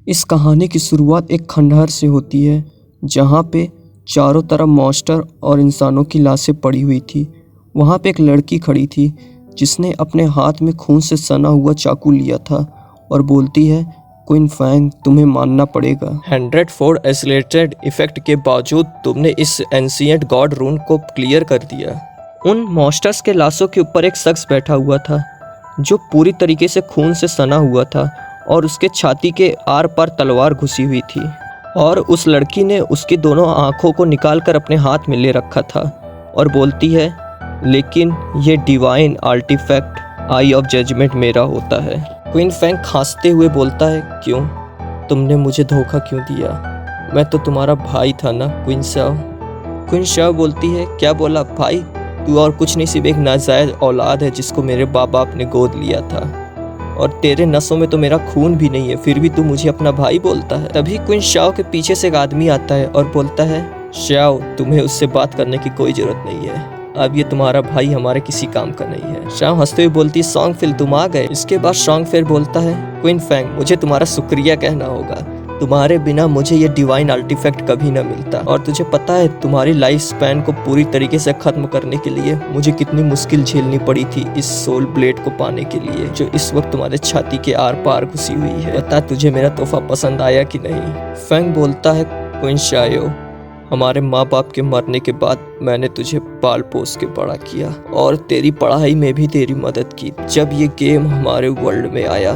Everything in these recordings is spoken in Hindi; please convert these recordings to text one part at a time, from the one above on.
इस कहानी की शुरुआत एक खंडहर से होती है जहाँ पे चारों तरफ मॉन्स्टर और इंसानों की लाशें पड़ी हुई थी। वहाँ पे एक लड़की खड़ी थी जिसने अपने हाथ में खून से सना हुआ चाकू लिया था और बोलती है, क्वीन फैंग, तुम्हें मानना पड़ेगा। 104 आइसोलेटेड इफेक्ट के बावजूद तुमने इस एंशिएंट गॉड रून को क्लियर कर दिया। उन मॉन्स्टर्स के लाशों के ऊपर एक शख्स बैठा हुआ था जो पूरी तरीके से खून से सना हुआ था और उसके छाती के आर पार तलवार घुसी हुई थी और उस लड़की ने उसकी दोनों आंखों को निकालकर अपने हाथ में ले रखा था और बोलती है, लेकिन ये divine artefact eye of judgement मेरा होता है। क्वीन फैंग खांसते हुए बोलता है, क्यों? तुमने मुझे धोखा क्यों दिया? मैं तो तुम्हारा भाई था ना क्वीन शाओ। क्वीन शाओ बोलती है, क्या बोला भाई? तू और कुछ नहीं, सिर्फ एक नाजायज औलाद है जिसको मेरे बाप बाप ने गोद लिया था और तेरे नसों में तो मेरा खून भी नहीं है, फिर भी तू मुझे अपना भाई बोलता है। तभी क्वीन शाओ के पीछे से एक आदमी आता है और बोलता है, शाओ, तुम्हें उससे बात करने की कोई जरूरत नहीं है, अब ये तुम्हारा भाई हमारे किसी काम का नहीं है। शाओ हंसते हुए बोलती है, सॉन्गफिल तुम आ गए। इसके बाद सॉन्गफिल बोलता है, क्वीन फैंग, मुझे तुम्हारा शुक्रिया कहना होगा, तुम्हारे बिना मुझे ये डिवाइन आर्टिफैक्ट कभी न मिलता। और तुझे पता है तुम्हारी लाइफ स्पैन को पूरी तरीके से खत्म करने के लिए मुझे कितनी मुश्किल झेलनी पड़ी थी इस सोल ब्लेड को पाने के लिए जो इस वक्त तुम्हारे छाती के आर पार घुसी हुई है। बता तुझे मेरा तोहफा पसंद आया कि नहीं? फैंग बोलता है, क्वीन शाओ, हमारे माँ बाप के मरने के बाद मैंने तुझे पाल पोस के बड़ा किया और तेरी पढ़ाई में भी तेरी मदद की। जब ये गेम हमारे वर्ल्ड में आया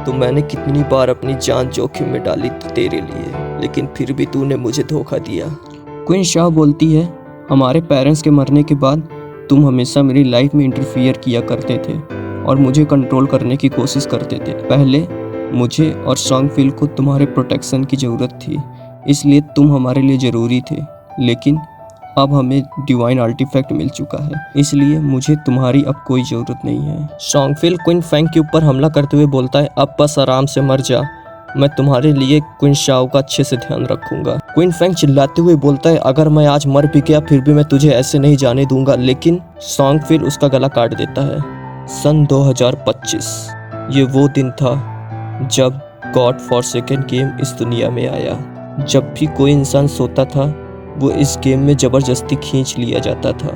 तो मैंने कितनी बार अपनी जान जोखिम में डाली तेरे लिए, लेकिन फिर भी तूने मुझे धोखा दिया। क्वीन शाओ बोलती है, हमारे पेरेंट्स के मरने के बाद तुम हमेशा मेरी लाइफ में इंटरफियर किया करते थे और मुझे कंट्रोल करने की कोशिश करते थे। पहले मुझे और सॉन्गफिल को तुम्हारे प्रोटेक्शन की ज़रूरत थी, इसलिए तुम हमारे लिए ज़रूरी थे, लेकिन अब हमें डिवाइन आर्टिफैक्ट मिल चुका है, इसलिए मुझे तुम्हारी अब कोई ज़रूरत नहीं है। सॉन्गफिल क्वीन फैंग के ऊपर हमला करते हुए बोलता है, अब बस आराम से मर जा, मैं तुम्हारे लिए क्वीन शाओ का अच्छे से ध्यान रखूंगा। क्वीन फैंग चिल्लाते हुए बोलता है, अगर मैं आज मर भी गया फिर भी मैं तुझे ऐसे नहीं जाने दूंगा, लेकिन सॉन्गफिल उसका गला काट देता है। सन 2025 ये वो दिन था जब गॉड फॉरसेकन गेम इस दुनिया में आया। जब भी कोई इंसान सोता था वो इस गेम में ज़बरदस्ती खींच लिया जाता था।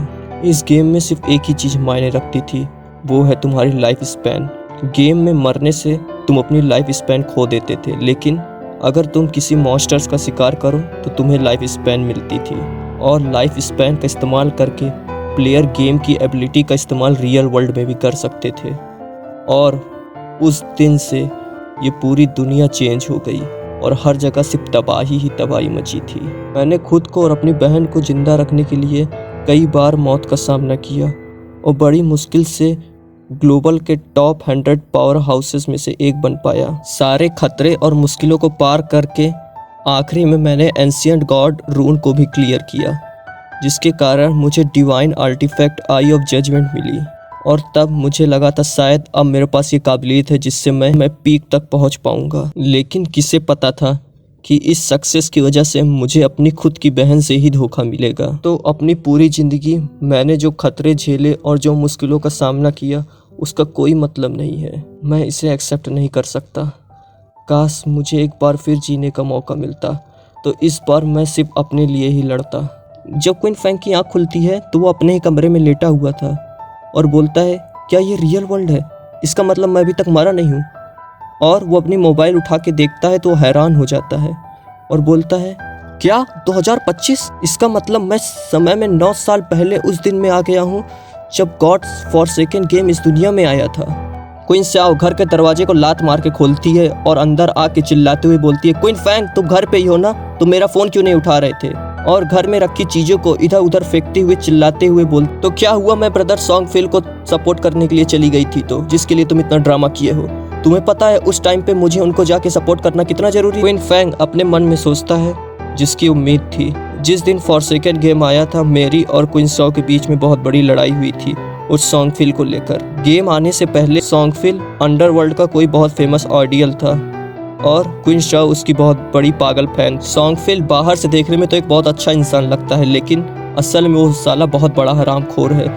इस गेम में सिर्फ एक ही चीज़ मायने रखती थी, वो है तुम्हारी लाइफ स्पैन। गेम में मरने से तुम अपनी लाइफ स्पैन खो देते थे, लेकिन अगर तुम किसी मॉन्स्टर्स का शिकार करो तो तुम्हें लाइफ स्पैन मिलती थी और लाइफ स्पैन का इस्तेमाल करके प्लेयर गेम की एबिलिटी का इस्तेमाल रियल वर्ल्ड में भी कर सकते थे। और उस दिन से ये पूरी दुनिया चेंज हो गई और हर जगह सिर्फ तबाही ही तबाही मची थी। मैंने खुद को और अपनी बहन को जिंदा रखने के लिए कई बार मौत का सामना किया और बड़ी मुश्किल से ग्लोबल के टॉप 100 पावर हाउसेस में से एक बन पाया। सारे खतरे और मुश्किलों को पार करके आखिरी में मैंने एंशिएंट गॉड रून को भी क्लियर किया, जिसके कारण मुझे divine artefact eye of judgment मिली। और तब मुझे लगा था शायद अब मेरे पास ये काबिलियत है जिससे मैं पीक तक पहुंच पाऊंगा। लेकिन किसे पता था कि इस सक्सेस की वजह से मुझे अपनी खुद की बहन से ही धोखा मिलेगा। तो अपनी पूरी ज़िंदगी मैंने जो खतरे झेले और जो मुश्किलों का सामना किया उसका कोई मतलब नहीं है। मैं इसे एक्सेप्ट नहीं कर सकता। काश मुझे एक बार फिर जीने का मौका मिलता तो इस बार मैं सिर्फ अपने लिए ही लड़ता। जब क्वीन फैंग की आँख खुलती है तो वो अपने ही कमरे में लेटा हुआ था और बोलता है, क्या ये रियल वर्ल्ड है? इसका मतलब मैं अभी तक मरा नहीं हूँ। और वो अपनी मोबाइल उठा के देखता है तो वो हैरान हो जाता है और बोलता है, क्या 2025? इसका मतलब मैं समय में 9 साल पहले उस दिन में आ गया हूँ जब गॉड फॉरसेकन गेम इस दुनिया में आया था। क्वीन शाओ घर के दरवाजे को लात मार के खोलती है और अंदर आके चिल्लाते हुए बोलती है, क्वीन फैंग, तुम घर पे ही हो ना? तुम मेरा फ़ोन क्यों नहीं उठा रहे थे? और घर में रखी चीज़ों को इधर उधर फेंकते हुए चिल्लाते हुए बोल, तो क्या हुआ, मैं ब्रदर सॉन्गफिल को सपोर्ट करने के लिए चली गई थी तो जिसके लिए तुम इतना ड्रामा किए हो। तुम्हें पता है उस टाइम पे मुझे उनको जाके सपोर्ट करना कितना जरूरी। क्वीन फैंग अपने मन में सोचता है, जिसकी उम्मीद थी। जिस दिन फॉरसेकन गेम आया था मेरी और क्वीन शाओ के बीच में बहुत बड़ी लड़ाई हुई थी उस सॉन्गफिल को लेकर। गेम आने से पहले सॉन्गफिल अंडरवर्ल्ड का कोई बहुत फेमस ऑडियल था और क्वीन शाओ उसकी बहुत बड़ी पागल फैन। सॉन्गफिल बाहर से देखने में तो एक बहुत अच्छा इंसान लगता है, लेकिन असल में वो साला बहुत बड़ा हरामखोर है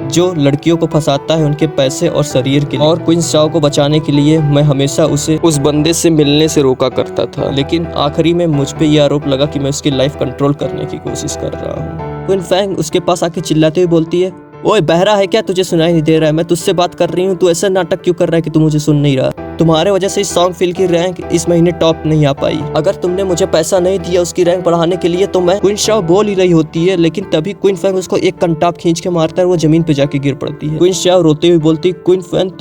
जो लड़कियों को फंसाता है उनके पैसे और शरीर के लिए। और क्वीन शाओ को बचाने के लिए मैं हमेशा उसे उस बंदे से मिलने से रोका करता था, लेकिन आखिरी में मुझ पे यह आरोप लगा कि मैं उसकी लाइफ कंट्रोल करने की कोशिश कर रहा हूँ। क्वीन फैंग उसके पास आके चिल्लाते हुए बोलती है, ओए बहरा है क्या, तुझे सुनाई नहीं दे रहा है? मैं तुझसे बात कर रही हूँ, तू ऐसा नाटक क्यों कर रहा है कि तू मुझे सुन नहीं रहा? तुम्हारे वजह से इस सॉन्ग फिल की रैंक इस महीने टॉप नहीं आ पाई। अगर तुमने मुझे पैसा नहीं दिया उसकी रैंक बढ़ाने के लिए तो मैं क्वीन शाओ बोल ही रही होती है, लेकिन तभी क्वीन फैंग उसको एक कंटाप खींच के मारता है और वो जमीन पे जाके गिर पड़ती है। क्वीन शाओ रोते हुए बोलती, क्वीन फैंग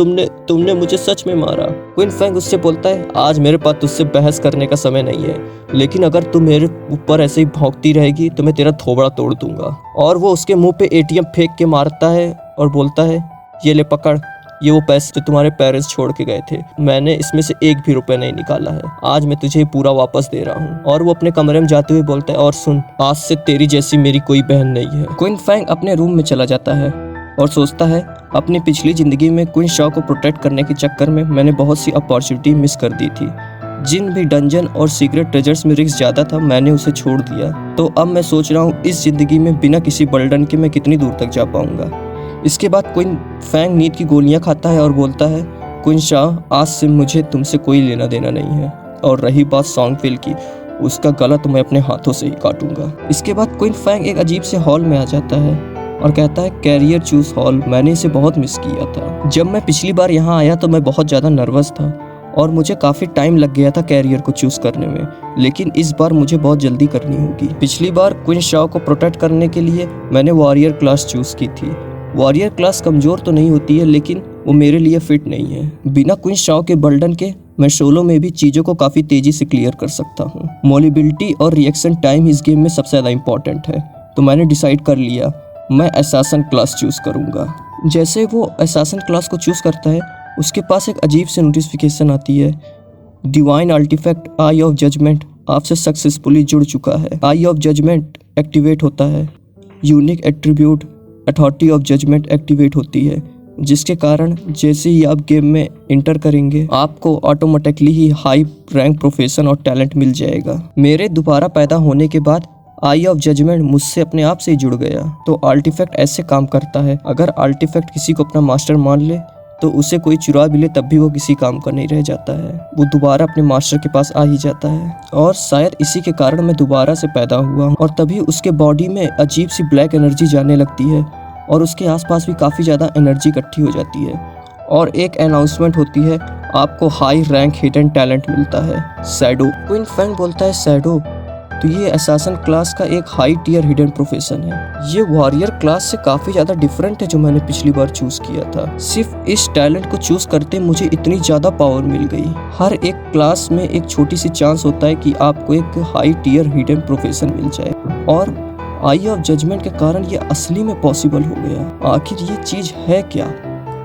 तुमने मुझे सच में मारा। क्वीन फैंग उससे बोलता है, आज मेरे पास तुझसे बहस करने का समय नहीं है, लेकिन अगर तू मेरे ऊपर ऐसे ही भौंकती रहेगी तो मैं तेरा थोबड़ा तोड़ दूंगा। और वो उसके मुंह पे एटीएम फेंक के मारता है और बोलता है, ये ले पकड़, ये वो पैसे जो तुम्हारे पेरेंट्स छोड़ के गए थे, मैंने इसमें से एक भी रुपए नहीं निकाला है, आज मैं तुझे पूरा वापस दे रहा हूँ। और वो अपने कमरे में जाते हुए बोलता है, और सुन, आज से तेरी जैसी मेरी कोई बहन नहीं है। क्वीन फैंग अपने रूम में चला जाता है और सोचता है, अपनी पिछली जिंदगी में क्वीन शाओ को प्रोटेक्ट करने के चक्कर में मैंने बहुत सी अपॉर्चुनिटी मिस कर दी थी। जिन भी डंजन और सीक्रेट ट्रेजर्स में रिस्क ज़्यादा था मैंने उसे छोड़ दिया। तो अब मैं सोच रहा हूँ इस ज़िंदगी में बिना किसी बर्डन के मैं कितनी दूर तक जा पाऊँगा। इसके बाद क्वीन फैंग नींद की गोलियां खाता है और बोलता है, क्वीन शाओ, आज से मुझे तुमसे कोई लेना देना नहीं है, और रही बात सॉन्ग फिल की, उसका गला तो मैं अपने हाथों से ही काटूंगा। इसके बाद क्वीन फैंग एक अजीब से हॉल में आ जाता है और कहता है, कैरियर चूज हॉल, मैंने इसे बहुत मिस किया था। जब मैं पिछली बार यहाँ आया तो मैं बहुत ज़्यादा नर्वस था और मुझे काफ़ी टाइम लग गया था कैरियर को चूज़ करने में, लेकिन इस बार मुझे बहुत जल्दी करनी होगी। पिछली बार क्वीन शाओ को प्रोटेक्ट करने के लिए मैंने वॉरियर क्लास चूज़ की थी। वॉरियर क्लास कमज़ोर तो नहीं होती है, लेकिन वो मेरे लिए फिट नहीं है। बिना क्वीन शाओ के बर्डन के मैं सोलो में भी चीज़ों को काफ़ी तेज़ी से क्लियर कर सकता हूँ। मोबिलिटी और रिएक्शन टाइम इस गेम में सबसे ज़्यादा इंपॉर्टेंट है, तो मैंने डिसाइड कर लिया मैं असैसिन क्लास चूज़ करूँगा। जैसे वो असैसिन क्लास को चूज़ करता है, उसके पास एक अजीब सी नोटिफिकेशन आती है, divine artefact eye of judgement आपसे सक्सेसफुली जुड़ चुका है। आई ऑफ जजमेंट एक्टिवेट होता है, unique attribute authority of judgement activate होती है, जिसके कारण जैसे ही आप गेम में इंटर करेंगे आपको ऑटोमेटिकली ही हाई रैंक प्रोफेशन और टैलेंट मिल जाएगा। मेरे दोबारा पैदा होने के बाद आई ऑफ जजमेंट मुझसे अपने आप से ही जुड़ गया। तो आर्टिफैक्ट ऐसे काम करता है, अगर आर्टिफैक्ट किसी को अपना मास्टर मान ले तो उसे कोई चुरा भी ले तब भी वो किसी काम का नहीं रह जाता है, वो दोबारा अपने मास्टर के पास आ ही जाता है। और शायद इसी के कारण मैं दोबारा से पैदा हुआ हूँ। और तभी उसके बॉडी में अजीब सी ब्लैक एनर्जी जाने लगती है और उसके आसपास भी काफ़ी ज़्यादा एनर्जी इकट्ठी हो जाती है और एक अनाउंसमेंट होती है, आपको हाई रैंक हिडन टैलेंट मिलता है, शैडो। क्वीन फैंग बोलता है, शैडो? तो ये असैसिन क्लास का एक हाई टियर हिडन प्रोफेशन है। ये वॉरियर क्लास से काफ़ी ज़्यादा डिफरेंट है जो मैंने पिछली बार चूज़ किया था। सिर्फ इस टैलेंट को चूज़ करते मुझे इतनी ज़्यादा पावर मिल गई। हर एक क्लास में एक छोटी सी चांस होता है कि आपको एक हाई टियर हिडन प्रोफेशन मिल जाए, और आई ऑफ जजमेंट के कारण ये असली में पॉसिबल हो गया। आखिर ये चीज़ है क्या?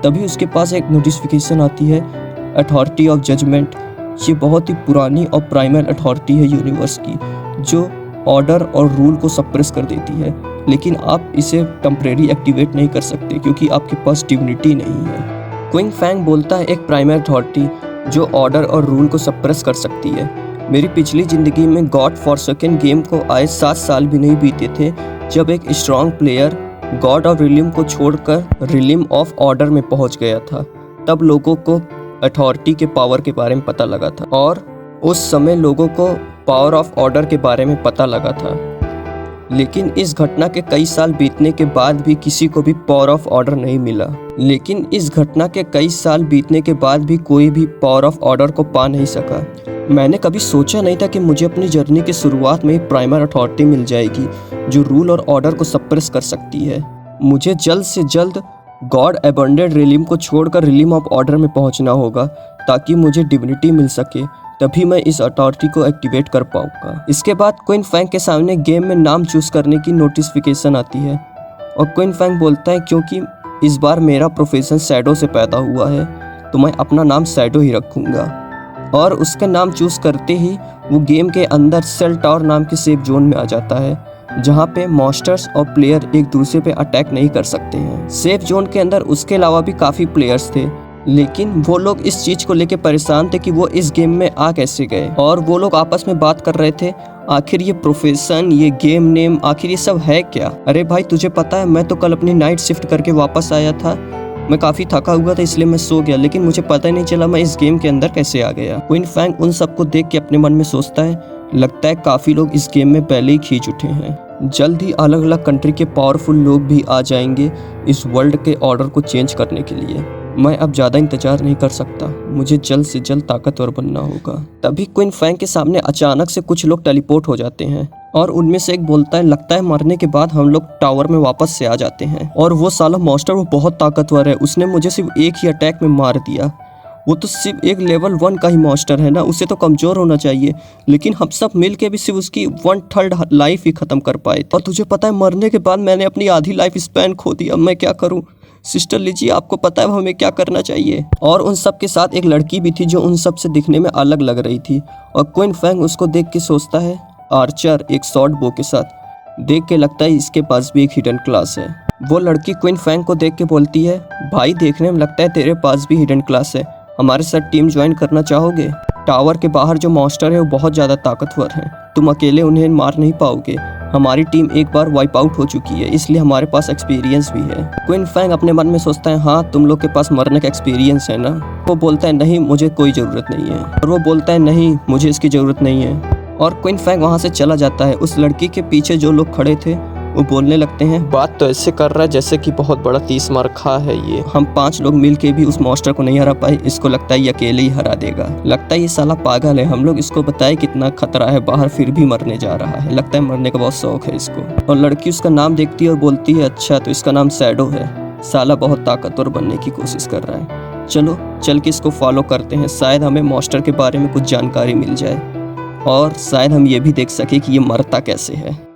तभी उसके पास एक नोटिफिकेशन आती है, अथॉरिटी ऑफ जजमेंट। ये बहुत ही पुरानी और प्राइमल अथॉरिटी है यूनिवर्स की, जो ऑर्डर और रूल को सप्रेस कर देती है, लेकिन आप इसे टेम्परेरी एक्टिवेट नहीं कर सकते क्योंकि आपके पास डिविनिटी नहीं है। क्वीन फैंग बोलता है, एक प्राइमल अथॉरिटी जो ऑर्डर और रूल को सप्रेस कर सकती है। मेरी पिछली ज़िंदगी में गॉड फॉरसकन गेम को आए 7 साल भी नहीं बीते थे जब एक स्ट्रॉन्ग प्लेयर गॉड ऑफ रिलिम को छोड़कर रिलिम ऑफ ऑर्डर में पहुंच गया था। तब लोगों को अथॉरिटी के पावर के बारे में पता लगा था, और उस समय लोगों को पावर ऑफ ऑर्डर के बारे में पता लगा था। लेकिन इस घटना के कई साल बीतने के बाद भी किसी को भी पावर ऑफ ऑर्डर नहीं मिला। लेकिन इस घटना के कई साल बीतने के बाद भी कोई भी पावर ऑफ ऑर्डर को पा नहीं सका। मैंने कभी सोचा नहीं था कि मुझे अपनी जर्नी की शुरुआत में ही प्राइमर अथॉरिटी मिल जाएगी जो रूल और ऑर्डर को सप्रेस कर सकती है। मुझे जल्द से जल्द गॉड अबंडेड रिलिम को छोड़कर रिलिम ऑफ ऑर्डर में पहुंचना होगा ताकि मुझे डिविनिटी मिल सके, तभी मैं इस अथॉरिटी को एक्टिवेट कर पाऊंगा। इसके बाद क्वीन फैंग के सामने गेम में नाम चूज करने की नोटिफिकेशन आती है और क्वीन फैंग बोलता है, क्योंकि इस बार मेरा प्रोफेशन शैडो से पैदा हुआ है तो मैं अपना नाम शैडो ही रखूंगा। और उसका नाम चूज करते ही वो गेम के अंदर सेल टावर नाम के सेफ जोन में आ जाता है, जहाँ पे मॉन्स्टर्स और प्लेयर एक दूसरे पे अटैक नहीं कर सकते हैं। सेफ जोन के अंदर उसके अलावा भी काफ़ी प्लेयर्स थे, लेकिन वो लोग इस चीज को लेके परेशान थे कि वो इस गेम में आ कैसे गए। और वो लोग आपस में बात कर रहे थे आखिर ये प्रोफेशन, ये गेम नेम, आखिर ये सब है क्या। अरे भाई तुझे पता है मैं तो कल अपनी नाइट शिफ्ट करके वापस आया था, मैं काफ़ी थका हुआ था इसलिए मैं सो गया, लेकिन मुझे पता ही नहीं चला मैं इस गेम के अंदर कैसे आ गया। क्विन फैंग उन सबको देख के अपने मन में सोचता है लगता है काफ़ी लोग इस गेम में पहले ही खींच उठे हैं। जल्द ही अलग अलग कंट्री के पावरफुल लोग भी आ जाएंगे इस वर्ल्ड के ऑर्डर को चेंज करने के लिए। मैं अब ज़्यादा इंतजार नहीं कर सकता, मुझे जल्द से जल्द ताकतवर बनना होगा। तभी क्विन फैंग के सामने अचानक से कुछ लोग टेलीपोर्ट हो जाते हैं और उनमें से एक बोलता है लगता है मरने के बाद हम लोग टावर में वापस से आ जाते हैं। और वो साला मॉन्स्टर वो बहुत ताकतवर है, उसने मुझे सिर्फ एक ही अटैक में मार दिया। वो तो सिर्फ एक लेवल 1 का ही मॉन्स्टर है ना, उसे तो कमज़ोर होना चाहिए, लेकिन हम सब मिल के भी सिर्फ उसकी 1/3 लाइफ ही ख़त्म कर पाए। और तुझे पता है मरने के बाद मैंने अपनी आधी लाइफ स्पैन खो दी, अब मैं क्या करूँ। सिस्टर लीजिए आपको पता है हमें क्या करना चाहिए। और उन सब के साथ एक लड़की भी थी जो उन सब से दिखने में अलग लग रही थी और क्विन फैंग उसको देख के सोचता है आर्चर एक शॉर्ट बो के साथ, देख के लगता है इसके पास भी एक हिडन क्लास है। वो लड़की क्विन फैंग को देख के बोलती है भाई देखने में लगता है तेरे पास भी हिडन क्लास है, हमारे साथ टीम ज्वाइन करना चाहोगे। टावर के बाहर जो मॉन्स्टर है वो बहुत ज़्यादा ताकतवर है, तुम अकेले उन्हें मार नहीं पाओगे। हमारी टीम एक बार वाइप आउट हो चुकी है इसलिए हमारे पास एक्सपीरियंस भी है। क्विन फैंग अपने मन में सोचता है हाँ तुम लोग के पास मरने का एक्सपीरियंस है ना। वो बोलता है नहीं मुझे कोई ज़रूरत नहीं है, और वो बोलता है नहीं मुझे इसकी ज़रूरत नहीं है। और क्विन फैंग वहाँ से चला जाता है। उस लड़की के पीछे जो लोग खड़े थे वो बोलने लगते हैं बात तो ऐसे कर रहा है जैसे कि बहुत बड़ा 30 मार खा है ये। हम 5 लोग मिल के भी उस मॉन्स्टर को नहीं हरा पाए, इसको लगता है ये अकेले ही हरा देगा। लगता है ये साला पागल है, हम लोग इसको बताए कितना खतरा है बाहर फिर भी मरने जा रहा है, लगता है मरने का बहुत शौक है इसको। और लड़की उसका नाम देखती है और बोलती है अच्छा तो इसका नाम शैडो है, साला बहुत ताकतवर बनने की कोशिश कर रहा है, चलो चल के इसको फॉलो करते हैं, शायद हमें मॉन्स्टर के बारे में कुछ जानकारी मिल जाए और शायद हम ये भी देख सके कि ये मरता कैसे है।